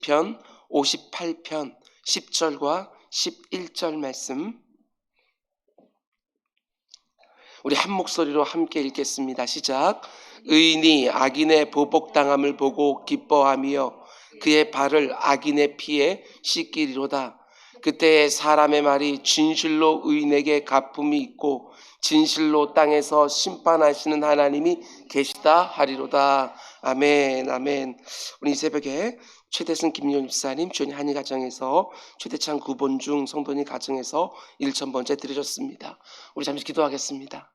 편 58편 10절과 11절 말씀 우리 한 목소리로 함께 읽겠습니다. 시작. 의인이 악인의 보복당함을 보고 기뻐하며 그의 발을 악인의 피에 씻기리로다. 그때 사람의 말이 진실로 의인에게 갚음이 있고 진실로 땅에서 심판하시는 하나님이 계시다 하리로다. 아멘. 아멘. 우리 이 새벽에 최대승 김용일 집사님 주연이 한일 가정에서 최대창 9번 성도님 가정에서 1000번째 드려졌습니다. 우리 잠시 기도하겠습니다.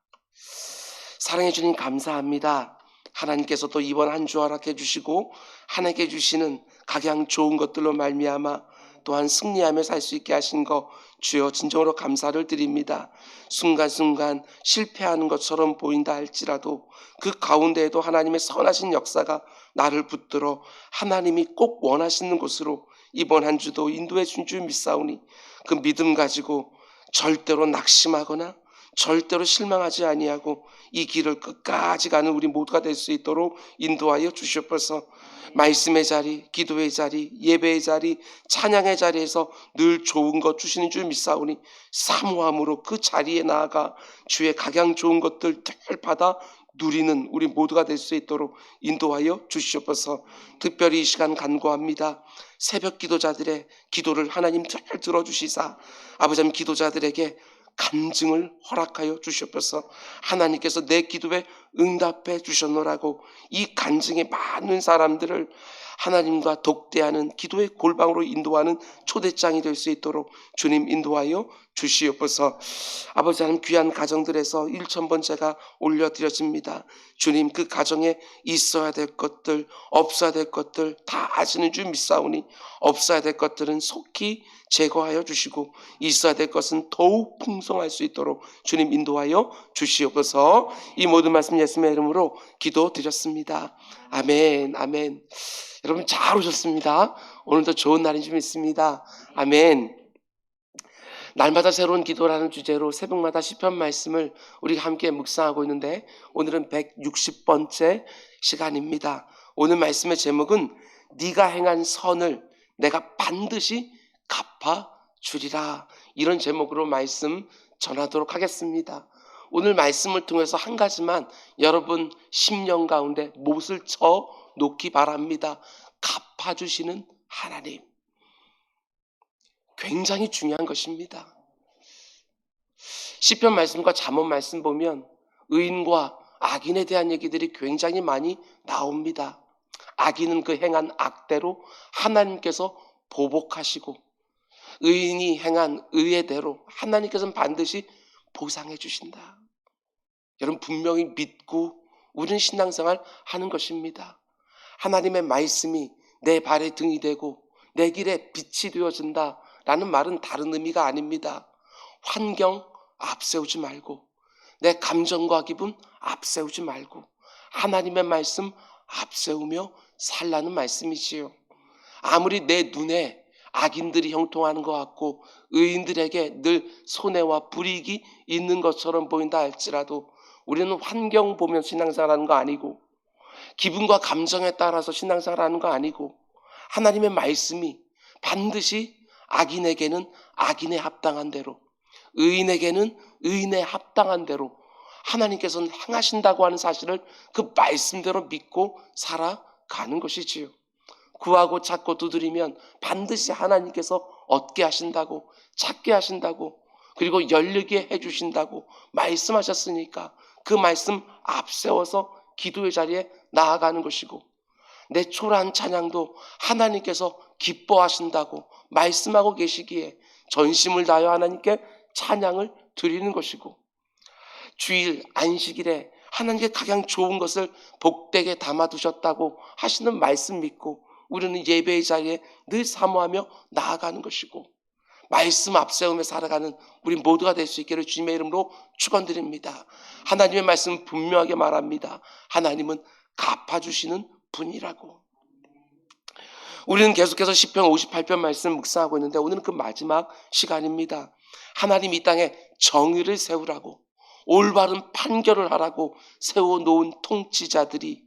사랑해 주님 감사합니다. 하나님께서 또 이번 한 주 허락해 주시고 하나님께 주시는 각양 좋은 것들로 말미암아 또한 승리하며 살 수 있게 하신 거 주여 진정으로 감사를 드립니다. 순간순간 실패하는 것처럼 보인다 할지라도 그 가운데에도 하나님의 선하신 역사가 나를 붙들어 하나님이 꼭 원하시는 곳으로 이번 한 주도 인도해 준 줄 믿사오니 그 믿음 가지고 절대로 낙심하거나 절대로 실망하지 아니하고 이 길을 끝까지 가는 우리 모두가 될 수 있도록 인도하여 주시옵소서. 말씀의 자리, 기도의 자리, 예배의 자리, 찬양의 자리에서 늘 좋은 것 주시는 줄 믿사오니 사모함으로 그 자리에 나아가 주의 각양 좋은 것들 늘 받아 누리는 우리 모두가 될 수 있도록 인도하여 주시옵소서. 특별히 이 시간 간구합니다. 새벽 기도자들의 기도를 하나님 잘 들어주시사 아버지 하나님 기도자들에게 간증을 허락하여 주시옵소서. 하나님께서 내 기도에 응답해 주셨노라고 이 간증에 많은 사람들을 하나님과 독대하는 기도의 골방으로 인도하는 초대장이 될 수 있도록 주님 인도하여 주시옵소서. 아버지 하나님 귀한 가정들에서 1000번째가 올려드려집니다. 주님 그 가정에 있어야 될 것들 없어야 될 것들 다 아시는 줄 믿사오니 없어야 될 것들은 속히 제거하여 주시고 있어야 될 것은 더욱 풍성할 수 있도록 주님 인도하여 주시옵소서. 이 모든 말씀 예수님의 이름으로 기도드렸습니다. 아멘. 아멘. 여러분 잘 오셨습니다. 오늘도 좋은 날인 줄 믿습니다. 아멘. 날마다 새로운 기도라는 주제로 새벽마다 시편 말씀을 우리가 함께 묵상하고 있는데 오늘은 160번째 시간입니다. 오늘 말씀의 제목은 네가 행한 선을 내가 반드시 갚아주리라. 이런 제목으로 말씀 전하도록 하겠습니다. 오늘 말씀을 통해서 한 가지만 여러분 심령 가운데 못을 쳐 놓기 바랍니다. 갚아주시는 하나님. 굉장히 중요한 것입니다. 시편 말씀과 잠언 말씀 보면 의인과 악인에 대한 얘기들이 굉장히 많이 나옵니다. 악인은 그 행한 악대로 하나님께서 보복하시고 의인이 행한 의의대로 하나님께서는 반드시 보상해 주신다. 여러분 분명히 믿고 우리는 신앙생활 하는 것입니다. 하나님의 말씀이 내 발의 등이 되고 내 길에 빛이 되어준다 라는 말은 다른 의미가 아닙니다. 환경 앞세우지 말고 내 감정과 기분 앞세우지 말고 하나님의 말씀 앞세우며 살라는 말씀이지요. 아무리 내 눈에 악인들이 형통하는 것 같고 의인들에게 늘 손해와 불이익이 있는 것처럼 보인다 할지라도 우리는 환경 보면 신앙생활하는 거 아니고 기분과 감정에 따라서 신앙생활하는 거 아니고 하나님의 말씀이 반드시 악인에게는 악인에 합당한 대로 의인에게는 의인에 합당한 대로 하나님께서는 행하신다고 하는 사실을 그 말씀대로 믿고 살아가는 것이지요. 구하고 찾고 두드리면 반드시 하나님께서 얻게 하신다고 찾게 하신다고 그리고 열리게 해주신다고 말씀하셨으니까 그 말씀 앞세워서 기도의 자리에 나아가는 것이고 내 초라한 찬양도 하나님께서 기뻐하신다고 말씀하고 계시기에 전심을 다하여 하나님께 찬양을 드리는 것이고 주일 안식일에 하나님께 가장 좋은 것을 복되게 담아두셨다고 하시는 말씀 믿고 우리는 예배의 자리에 늘 사모하며 나아가는 것이고 말씀 앞세우며 살아가는 우리 모두가 될 수 있기를 주님의 이름으로 축원드립니다. 하나님의 말씀 분명하게 말합니다. 하나님은 갚아주시는 분이라고. 우리는 계속해서 시편 58편 말씀 묵상하고 있는데 오늘은 그 마지막 시간입니다. 하나님 이 땅에 정의를 세우라고 올바른 판결을 하라고 세워놓은 통치자들이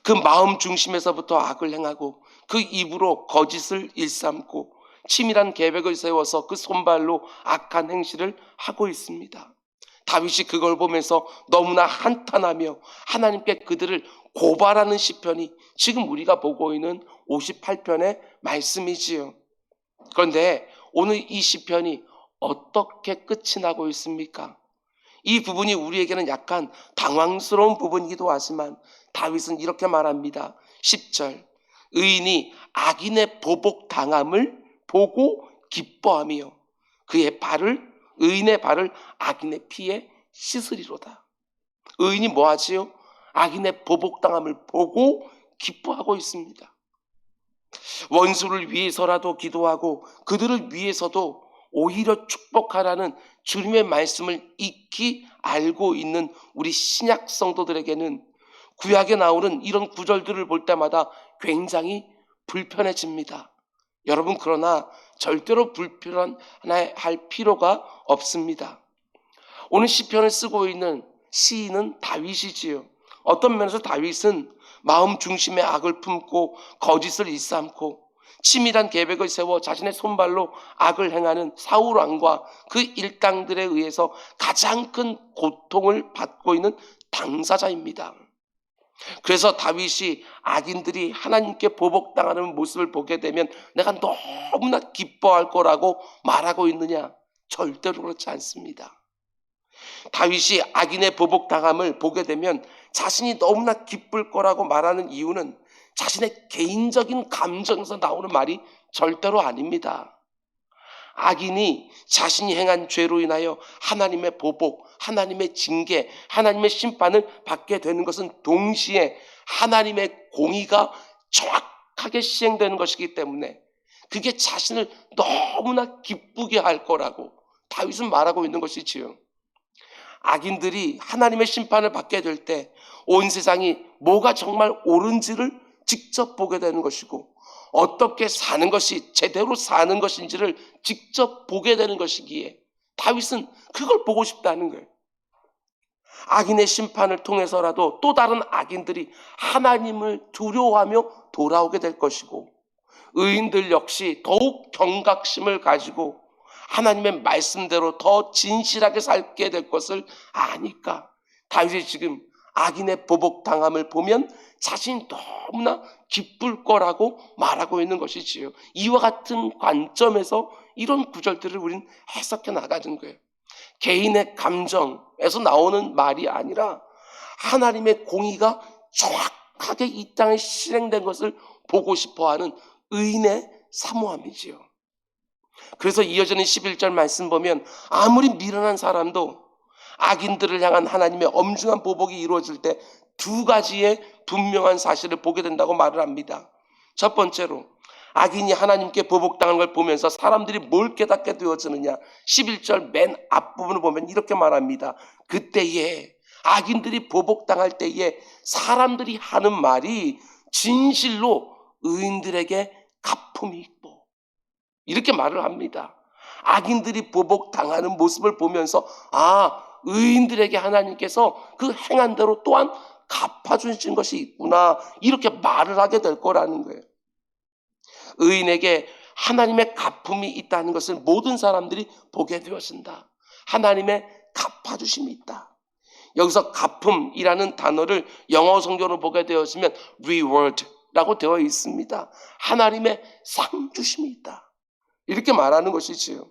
그 마음 중심에서부터 악을 행하고 그 입으로 거짓을 일삼고 치밀한 계획을 세워서 그 손발로 악한 행실을 하고 있습니다. 다윗이 그걸 보면서 너무나 한탄하며 하나님께 그들을 고발하는 시편이 지금 우리가 보고 있는 58편의 말씀이지요. 그런데 오늘 이 시편이 어떻게 끝이 나고 있습니까? 이 부분이 우리에게는 약간 당황스러운 부분이기도 하지만 다윗은 이렇게 말합니다. 10절, 의인이 악인의 보복당함을 보고 기뻐하며 의인의 발을 악인의 피에 씻으리로다. 의인이 뭐하지요? 악인의 보복당함을 보고 기뻐하고 있습니다. 원수를 위해서라도 기도하고 그들을 위해서도 오히려 축복하라는 주님의 말씀을 익히 알고 있는 우리 신약 성도들에게는 구약에 나오는 이런 구절들을 볼 때마다 굉장히 불편해집니다. 여러분, 그러나 절대로 불편할 필요가 없습니다. 오늘 시편을 쓰고 있는 시인은 다윗이지요. 어떤 면에서 다윗은 마음 중심의 악을 품고 거짓을 일삼고 치밀한 계획을 세워 자신의 손발로 악을 행하는 사울 왕과 그 일당들에 의해서 가장 큰 고통을 받고 있는 당사자입니다. 그래서 다윗이 악인들이 하나님께 보복당하는 모습을 보게 되면 내가 너무나 기뻐할 거라고 말하고 있느냐? 절대로 그렇지 않습니다. 다윗이 악인의 보복당함을 보게 되면 자신이 너무나 기쁠 거라고 말하는 이유는 자신의 개인적인 감정에서 나오는 말이 절대로 아닙니다. 악인이 자신이 행한 죄로 인하여 하나님의 보복, 하나님의 징계, 하나님의 심판을 받게 되는 것은 동시에 하나님의 공의가 정확하게 시행되는 것이기 때문에 그게 자신을 너무나 기쁘게 할 거라고 다윗은 말하고 있는 것이지요. 악인들이 하나님의 심판을 받게 될 때 온 세상이 뭐가 정말 옳은지를 직접 보게 되는 것이고 어떻게 사는 것이 제대로 사는 것인지를 직접 보게 되는 것이기에 다윗은 그걸 보고 싶다는 거예요. 악인의 심판을 통해서라도 또 다른 악인들이 하나님을 두려워하며 돌아오게 될 것이고 의인들 역시 더욱 경각심을 가지고 하나님의 말씀대로 더 진실하게 살게 될 것을 아니까 다윗이 지금 악인의 보복당함을 보면 자신이 너무나 기쁠 거라고 말하고 있는 것이지요. 이와 같은 관점에서 이런 구절들을 우린 해석해 나가는 거예요. 개인의 감정에서 나오는 말이 아니라 하나님의 공의가 정확하게 이 땅에 실행된 것을 보고 싶어하는 의인의 사모함이지요. 그래서 이어지는 11절 말씀 보면 아무리 미련한 사람도 악인들을 향한 하나님의 엄중한 보복이 이루어질 때 두 가지의 분명한 사실을 보게 된다고 말을 합니다. 첫 번째로 악인이 하나님께 보복당하는 걸 보면서 사람들이 뭘 깨닫게 되어지느냐. 11절 맨 앞부분을 보면 이렇게 말합니다. 그때에 악인들이 보복당할 때에 사람들이 하는 말이 진실로 의인들에게 가품이 있고 이렇게 말을 합니다. 악인들이 보복당하는 모습을 보면서 의인들에게 하나님께서 그 행한 대로 또한 갚아주신 것이 있구나 이렇게 말을 하게 될 거라는 거예요. 의인에게 하나님의 가품이 있다는 것을 모든 사람들이 보게 되어진다. 하나님의 갚아주심이 있다. 여기서 가품이라는 단어를 영어 성경으로 보게 되었으면 reward라고 되어 있습니다. 하나님의 상 주심이 있다. 이렇게 말하는 것이지요.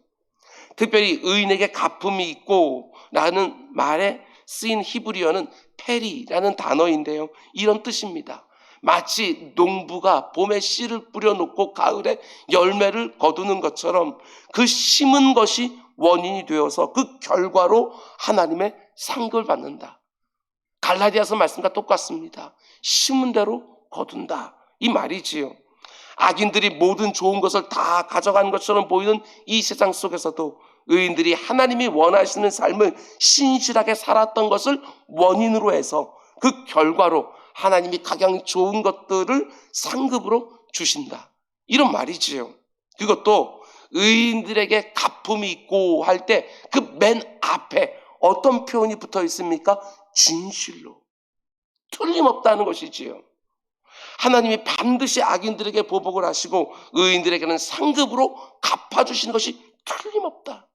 특별히 의인에게 가품이 있고 라는 말에 쓰인 히브리어는 페리라는 단어인데요. 이런 뜻입니다. 마치 농부가 봄에 씨를 뿌려놓고 가을에 열매를 거두는 것처럼 그 심은 것이 원인이 되어서 그 결과로 하나님의 상급을 받는다. 갈라디아서 말씀과 똑같습니다. 심은 대로 거둔다. 이 말이지요. 악인들이 모든 좋은 것을 다 가져간 것처럼 보이는 이 세상 속에서도 의인들이 하나님이 원하시는 삶을 신실하게 살았던 것을 원인으로 해서 그 결과로 하나님이 가장 좋은 것들을 상급으로 주신다. 이런 말이지요. 그것도 의인들에게 가품이 있고 할 때 그 맨 앞에 어떤 표현이 붙어 있습니까? 진실로. 틀림없다는 것이지요. 하나님이 반드시 악인들에게 보복을 하시고 의인들에게는 상급으로 갚아주시는 것이 틀림없다.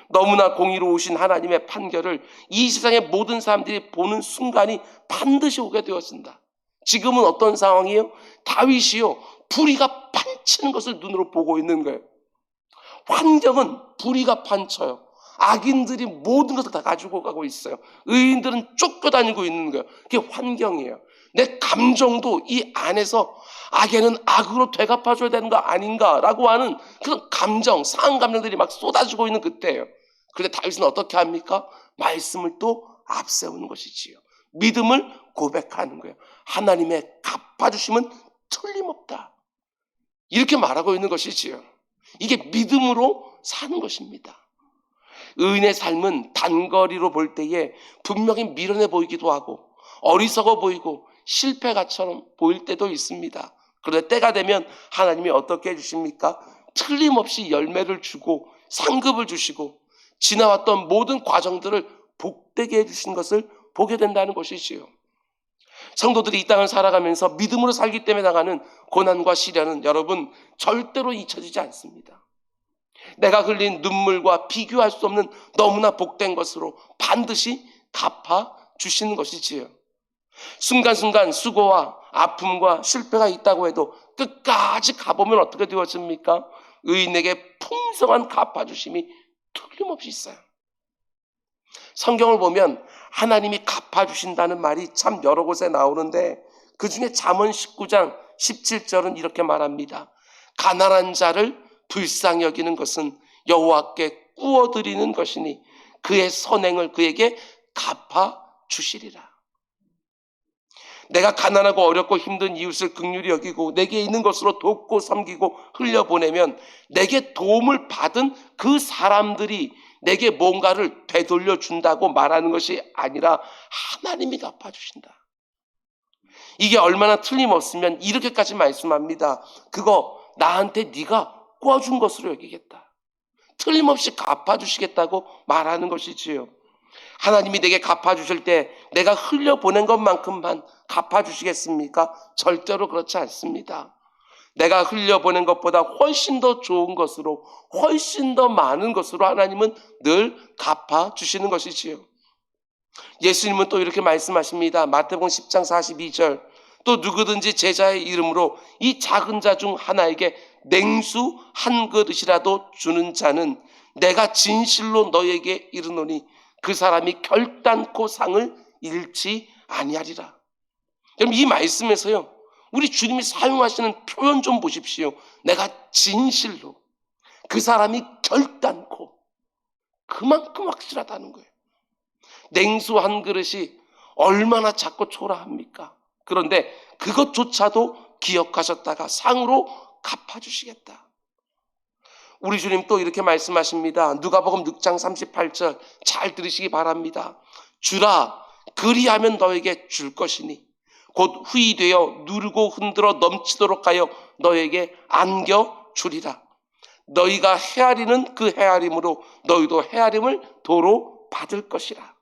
너무나 공의로우신 하나님의 판결을 이 세상의 모든 사람들이 보는 순간이 반드시 오게 되었습니다. 지금은 어떤 상황이에요? 다윗이요, 불의가 판치는 것을 눈으로 보고 있는 거예요. 환경은 불의가 판쳐요. 악인들이 모든 것을 다 가지고 가고 있어요. 의인들은 쫓겨다니고 있는 거예요. 그게 환경이에요. 내 감정도 이 안에서 악에는 악으로 되갚아줘야 되는 거 아닌가라고 하는 그런 감정, 상한 감정들이 막 쏟아지고 있는 그때예요. 그런데 다윗은 어떻게 합니까? 말씀을 또 앞세우는 것이지요. 믿음을 고백하는 거예요. 하나님의 갚아주심은 틀림없다. 이렇게 말하고 있는 것이지요. 이게 믿음으로 사는 것입니다. 의인의 삶은 단거리로 볼 때에 분명히 미련해 보이기도 하고 어리석어 보이고 실패가처럼 보일 때도 있습니다. 그런데 때가 되면 하나님이 어떻게 해주십니까? 틀림없이 열매를 주고 상급을 주시고 지나왔던 모든 과정들을 복되게 해주신 것을 보게 된다는 것이지요. 성도들이 이 땅을 살아가면서 믿음으로 살기 때문에 당하는 고난과 시련은 여러분 절대로 잊혀지지 않습니다. 내가 흘린 눈물과 비교할 수 없는 너무나 복된 것으로 반드시 갚아주시는 것이지요. 순간순간 수고와 아픔과 실패가 있다고 해도 끝까지 가보면 어떻게 되었습니까? 의인에게 풍성한 갚아주심이 틀림없이 있어요. 성경을 보면 하나님이 갚아주신다는 말이 참 여러 곳에 나오는데 그 중에 잠언 19장 17절은 이렇게 말합니다. 가난한 자를 불쌍히 여기는 것은 여호와께 꾸어드리는 것이니 그의 선행을 그에게 갚아주시리라. 내가 가난하고 어렵고 힘든 이웃을 긍휼히 여기고 내게 있는 것으로 돕고 섬기고 흘려보내면 내게 도움을 받은 그 사람들이 내게 뭔가를 되돌려 준다고 말하는 것이 아니라 하나님이 갚아주신다. 이게 얼마나 틀림없으면 이렇게까지 말씀합니다. 그거 나한테 네가 꿔준 것으로 여기겠다. 틀림없이 갚아주시겠다고 말하는 것이지요. 하나님이 내게 갚아주실 때 내가 흘려보낸 것만큼만 갚아주시겠습니까? 절대로 그렇지 않습니다. 내가 흘려보낸 것보다 훨씬 더 좋은 것으로 훨씬 더 많은 것으로 하나님은 늘 갚아주시는 것이지요. 예수님은 또 이렇게 말씀하십니다. 마태복음 10장 42절 또 누구든지 제자의 이름으로 이 작은 자 중 하나에게 냉수 한 그릇이라도 주는 자는 내가 진실로 너에게 이르노니 그 사람이 결단코 상을 잃지 아니하리라. 여러분 이 말씀에서요 우리 주님이 사용하시는 표현 좀 보십시오. 내가 진실로 그 사람이 결단코 그만큼 확실하다는 거예요. 냉수 한 그릇이 얼마나 작고 초라합니까? 그런데 그것조차도 기억하셨다가 상으로 갚아주시겠다. 우리 주님 또 이렇게 말씀하십니다. 누가복음 6장 38절 잘 들으시기 바랍니다. 주라 그리하면 너에게 줄 것이니 곧 후이되어 누르고 흔들어 넘치도록 하여 너에게 안겨주리라. 너희가 헤아리는 그 헤아림으로 너희도 헤아림을 도로 받을 것이라.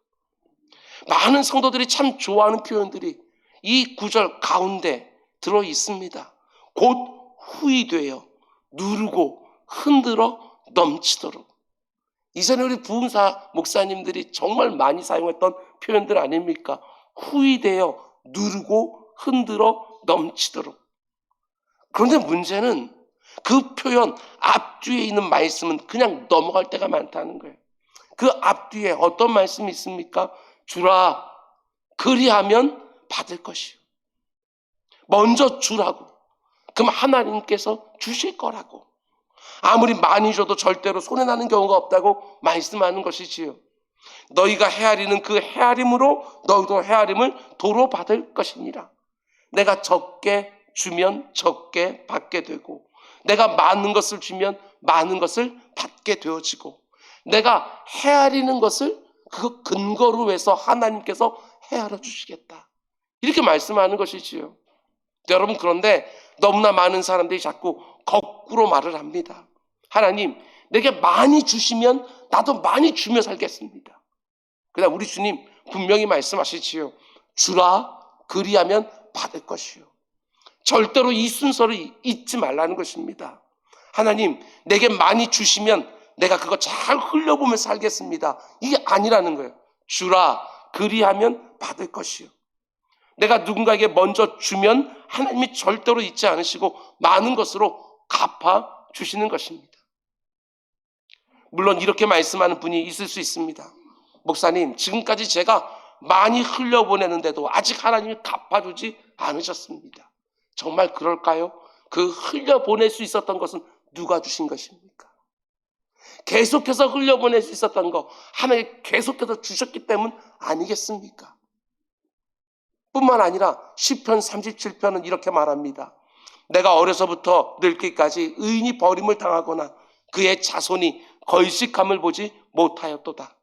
많은 성도들이 참 좋아하는 표현들이 이 구절 가운데 들어 있습니다. 곧 후이되어 누르고 흔들어 넘치도록. 이전에 우리 부흥사 목사님들이 정말 많이 사용했던 표현들 아닙니까? 후이되어 누르고 흔들어 넘치도록. 그런데 문제는 그 표현 앞뒤에 있는 말씀은 그냥 넘어갈 때가 많다는 거예요. 그 앞뒤에 어떤 말씀이 있습니까? 주라 그리하면 받을 것이요. 먼저 주라고. 그럼 하나님께서 주실 거라고. 아무리 많이 줘도 절대로 손해나는 경우가 없다고 말씀하는 것이지요. 너희가 헤아리는 그 헤아림으로 너희도 헤아림을 도로 받을 것이니라. 내가 적게 주면 적게 받게 되고 내가 많은 것을 주면 많은 것을 받게 되어지고 내가 헤아리는 것을 그 근거로 해서 하나님께서 헤아려 주시겠다. 이렇게 말씀하는 것이지요. 여러분 그런데 너무나 많은 사람들이 자꾸 거꾸로 말을 합니다. 하나님 내게 많이 주시면 나도 많이 주며 살겠습니다. 그러나 우리 주님 분명히 말씀하시지요. 주라 그리하면 받을 것이요. 절대로 이 순서를 잊지 말라는 것입니다. 하나님, 내게 많이 주시면 내가 그거 잘 흘려보며 살겠습니다. 이게 아니라는 거예요. 주라, 그리하면 받을 것이요. 내가 누군가에게 먼저 주면 하나님이 절대로 잊지 않으시고 많은 것으로 갚아 주시는 것입니다. 물론 이렇게 말씀하는 분이 있을 수 있습니다. 목사님, 지금까지 제가 많이 흘려보내는데도 아직 하나님이 갚아주지 않으셨습니다. 정말 그럴까요? 그 흘려보낼 수 있었던 것은 누가 주신 것입니까? 계속해서 흘려보낼 수 있었던 거 하나님이 계속해서 주셨기 때문 아니겠습니까? 뿐만 아니라 시편 37편은 이렇게 말합니다. 내가 어려서부터 늙기까지 의인이 버림을 당하거나 그의 자손이 걸식함을 보지 못하였도다.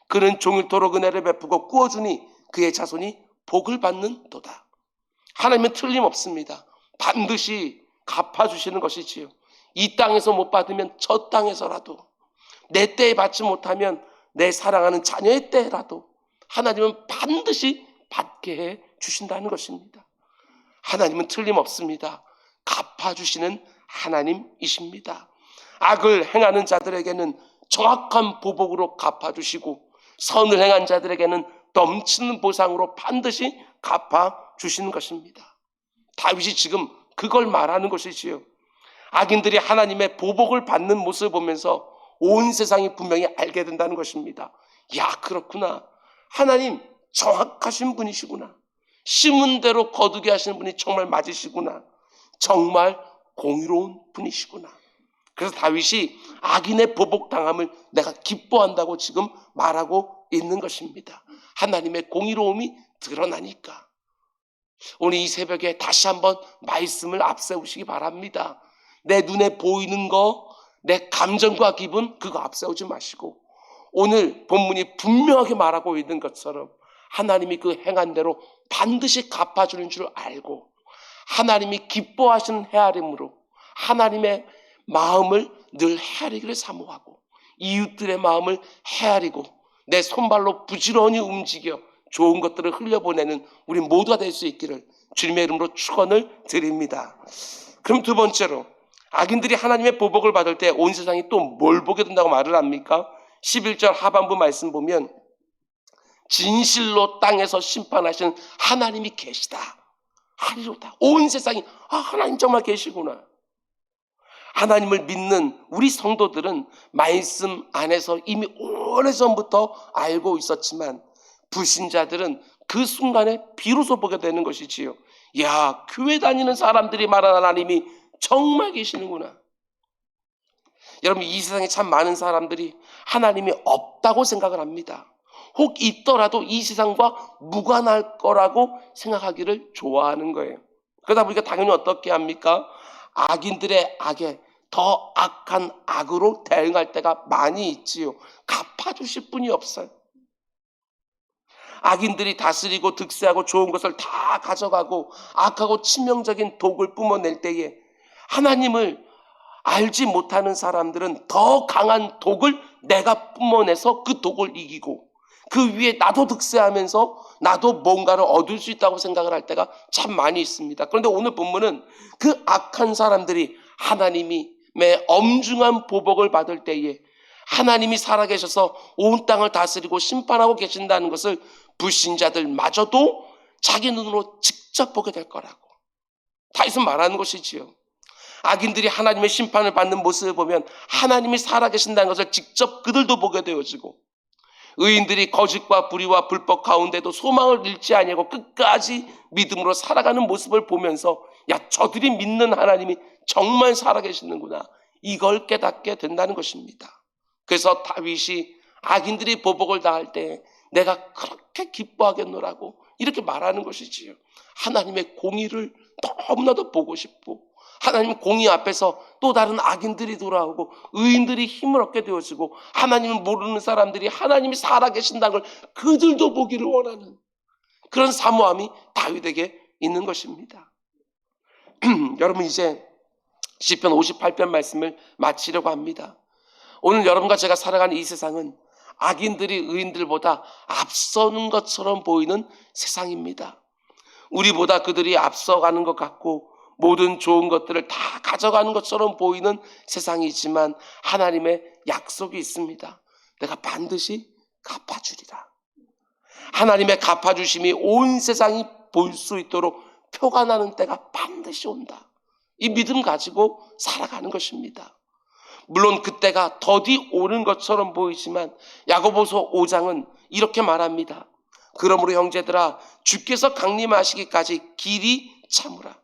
그는 종일토록 은혜를 베푸고 꾸어주니 그의 자손이 복을 받는도다. 하나님은 틀림없습니다. 반드시 갚아주시는 것이지요. 이 땅에서 못 받으면 저 땅에서라도, 내 때에 받지 못하면 내 사랑하는 자녀의 때라도 하나님은 반드시 받게 해 주신다는 것입니다. 하나님은 틀림없습니다. 갚아주시는 하나님이십니다. 악을 행하는 자들에게는 정확한 보복으로 갚아주시고 선을 행한 자들에게는 넘치는 보상으로 반드시 갚아주시는 것입니다. 다윗이 지금 그걸 말하는 것이지요. 악인들이 하나님의 보복을 받는 모습을 보면서 온 세상이 분명히 알게 된다는 것입니다. 야, 그렇구나. 하나님 정확하신 분이시구나. 심은 대로 거두게 하시는 분이 정말 맞으시구나. 정말 공의로운 분이시구나. 그래서 다윗이 악인의 보복당함을 내가 기뻐한다고 지금 말하고 있는 것입니다. 하나님의 공의로움이 드러나니까. 오늘 이 새벽에 다시 한번 말씀을 앞세우시기 바랍니다. 내 눈에 보이는 거, 내 감정과 기분, 그거 앞세우지 마시고 오늘 본문이 분명하게 말하고 있는 것처럼 하나님이 그 행한 대로 반드시 갚아주는 줄 알고 하나님이 기뻐하시는 헤아림으로 하나님의 마음을 늘 헤아리기를 사모하고 이웃들의 마음을 헤아리고 내 손발로 부지런히 움직여 좋은 것들을 흘려보내는 우리 모두가 될 수 있기를 주님의 이름으로 축원을 드립니다. 그럼 두 번째로 악인들이 하나님의 보복을 받을 때 온 세상이 또 뭘 보게 된다고 말을 합니까? 11절 하반부 말씀 보면 진실로 땅에서 심판하시는 하나님이 계시다 하리로다. 온 세상이 하나님 정말 계시구나. 하나님을 믿는 우리 성도들은 말씀 안에서 이미 오래전부터 알고 있었지만 불신자들은 그 순간에 비로소 보게 되는 것이지요. 야, 교회 다니는 사람들이 말하는 하나님이 정말 계시는구나. 여러분, 이 세상에 참 많은 사람들이 하나님이 없다고 생각을 합니다. 혹 있더라도 이 세상과 무관할 거라고 생각하기를 좋아하는 거예요. 그러다 보니까 당연히 어떻게 합니까? 악인들의 악에 더 악한 악으로 대응할 때가 많이 있지요. 갚아주실 분이 없어요. 악인들이 다스리고 득세하고 좋은 것을 다 가져가고 악하고 치명적인 독을 뿜어낼 때에 하나님을 알지 못하는 사람들은 더 강한 독을 내가 뿜어내서 그 독을 이기고 그 위에 나도 득세하면서 나도 뭔가를 얻을 수 있다고 생각을 할 때가 참 많이 있습니다. 그런데 오늘 본문은 그 악한 사람들이 하나님의 엄중한 보복을 받을 때에 하나님이 살아계셔서 온 땅을 다스리고 심판하고 계신다는 것을 불신자들마저도 자기 눈으로 직접 보게 될 거라고 다윗은 말하는 것이지요. 악인들이 하나님의 심판을 받는 모습을 보면 하나님이 살아계신다는 것을 직접 그들도 보게 되어지고 의인들이 거짓과 불의와 불법 가운데도 소망을 잃지 아니하고 끝까지 믿음으로 살아가는 모습을 보면서 야, 저들이 믿는 하나님이 정말 살아계시는구나, 이걸 깨닫게 된다는 것입니다. 그래서 다윗이 악인들이 보복을 당할 때 내가 그렇게 기뻐하겠노라고 이렇게 말하는 것이지요. 하나님의 공의를 너무나도 보고 싶고 하나님 공의 앞에서 또 다른 악인들이 돌아오고 의인들이 힘을 얻게 되어지고 하나님을 모르는 사람들이 하나님이 살아계신다는 걸 그들도 보기를 원하는 그런 사모함이 다윗에게 있는 것입니다. 여러분, 이제 시편 58편 말씀을 마치려고 합니다. 오늘 여러분과 제가 살아가는 이 세상은 악인들이 의인들보다 앞서는 것처럼 보이는 세상입니다. 우리보다 그들이 앞서가는 것 같고 모든 좋은 것들을 다 가져가는 것처럼 보이는 세상이지만 하나님의 약속이 있습니다. 내가 반드시 갚아주리라. 하나님의 갚아주심이 온 세상이 볼 수 있도록 표가 나는 때가 반드시 온다. 이 믿음 가지고 살아가는 것입니다. 물론 그때가 더디 오는 것처럼 보이지만 야고보서 5장은 이렇게 말합니다. 그러므로 형제들아 주께서 강림하시기까지 길이 참으라.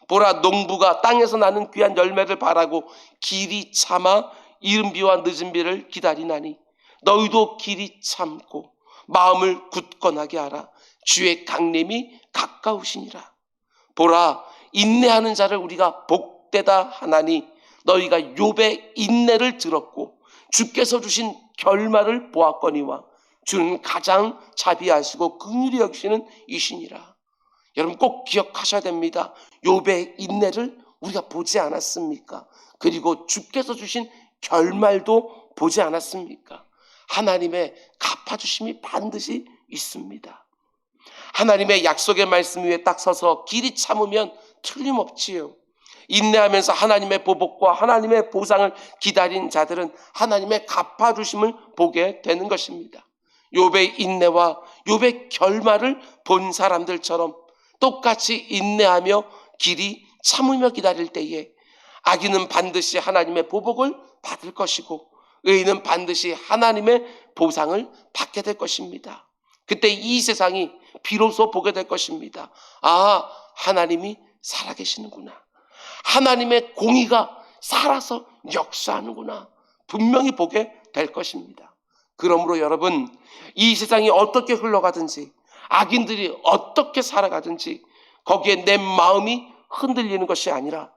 보라 농부가 땅에서 나는 귀한 열매를 바라고 길이 참아 이른 비와 늦은 비를 기다리나니 너희도 길이 참고 마음을 굳건하게 하라. 주의 강림이 가까우시니라. 보라 인내하는 자를 우리가 복되다 하나니 너희가 욥의 인내를 들었고 주께서 주신 결말을 보았거니와 주는 가장 자비하시고 긍휼히 여기시는 이시니라. 여러분 꼭 기억하셔야 됩니다. 욥의 인내를 우리가 보지 않았습니까? 그리고 주께서 주신 결말도 보지 않았습니까? 하나님의 갚아주심이 반드시 있습니다. 하나님의 약속의 말씀 위에 딱 서서 길이 참으면 틀림없지요. 인내하면서 하나님의 보복과 하나님의 보상을 기다린 자들은 하나님의 갚아주심을 보게 되는 것입니다. 욥의 인내와 욥의 결말을 본 사람들처럼 똑같이 인내하며 길이 참으며 기다릴 때에 악인은 반드시 하나님의 보복을 받을 것이고 의인은 반드시 하나님의 보상을 받게 될 것입니다. 그때 이 세상이 비로소 보게 될 것입니다. 아, 하나님이 살아계시는구나. 하나님의 공의가 살아서 역사하는구나. 분명히 보게 될 것입니다. 그러므로 여러분, 이 세상이 어떻게 흘러가든지 악인들이 어떻게 살아가든지 거기에 내 마음이 흔들리는 것이 아니라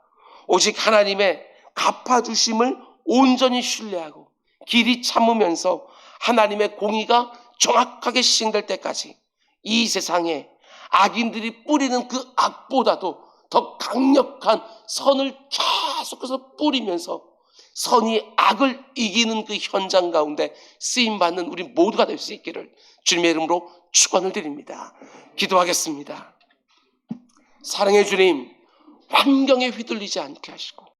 오직 하나님의 갚아주심을 온전히 신뢰하고 길이 참으면서 하나님의 공의가 정확하게 시행될 때까지 이 세상에 악인들이 뿌리는 그 악보다도 더 강력한 선을 계속해서 뿌리면서 선이 악을 이기는 그 현장 가운데 쓰임받는 우리 모두가 될 수 있기를 주님의 이름으로 축원을 드립니다. 기도하겠습니다. 사랑의 주님, 환경에 휘둘리지 않게 하시고